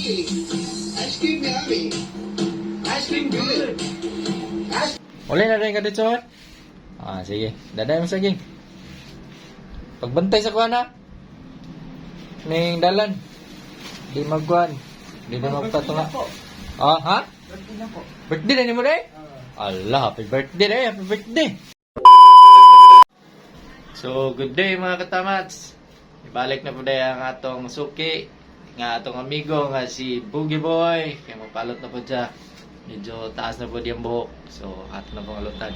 Ice cream yummy. Ice cream good. Uli na rin ka dito, ha? Sige. Daday mo saging. Pagbantay sa kuha na. Ning dalan. Di magkuhan. Di na magpatunga. Ha? Birthday na po. Birthday na ni mo rin? Allah, happy birthday rin. Happy birthday. So, good day mga katamats. Ibalik na po dahil ang atong suki. Nga atong amigo nga si Boogie Boy. Kaya magpalot na po dyan. Medyo taas na po diyang buhok. So, ato na pong alutan.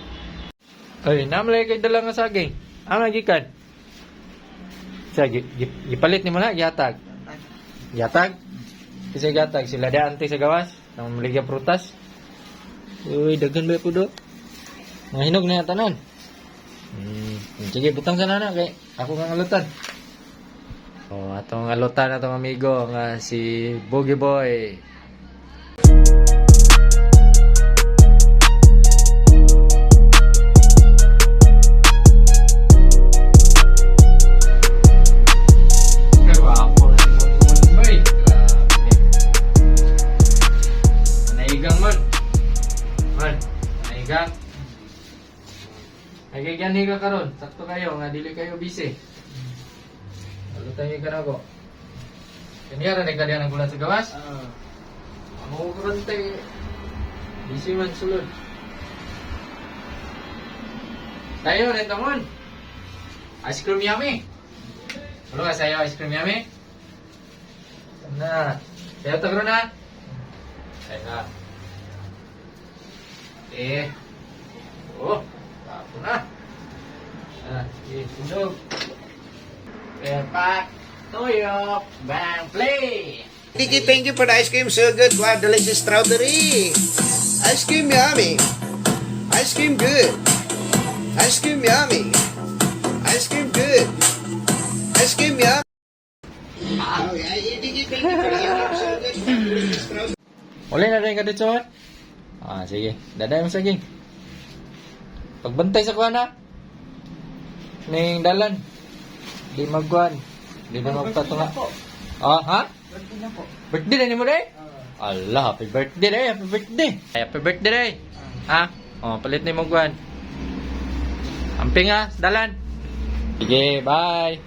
Ay, namalay kayo dala nga saging. Ang nagikan. Gipalit ni mo na, yatag. Yatag? Kasi yatag, sila da ante sa gawas. Nang maligya prutas. Uy, dagan ba po do? Mga hinog na yatanan. Sige, butang sa nana kay ako kang alutan. Atong alutan atong amigo nga si Boogie Boy. Ay gani ka karon, sakto kayo nga dili kayo busy. Alutan yung kanago. Kanyara na kadiyan ang gulat sa gawas? Amo ko rante. Busy man sulod. Tayo rin tamon. Ice cream yummy. Ano ka sayo ice cream yummy? Na. Sayo ta karon na. Ay na. Tapo na. Usog. Pak, tuyok, bang, play. Tiki, thank you for the ice cream. So good. Wow, delicious strawberry. Ice cream yummy. Ice cream good. Ice cream yummy. Ice cream good. Ice cream yummy. Tiki, thank you for the ice cream. So good. Wow, delicious strawberry. Uli na rin ka dito, ha? Sige. Daday mo saging. Pagbantay sa kuha na. Ning dalan. Di magkuhan. Di na magpatunga. Ha? Birthday na po. Birthday na ni mo rin? Allah, happy birthday rin. Happy birthday. Happy birthday rin. Ha? Palit na yung magkuhan. Amping ha, dalan. Sige, bye.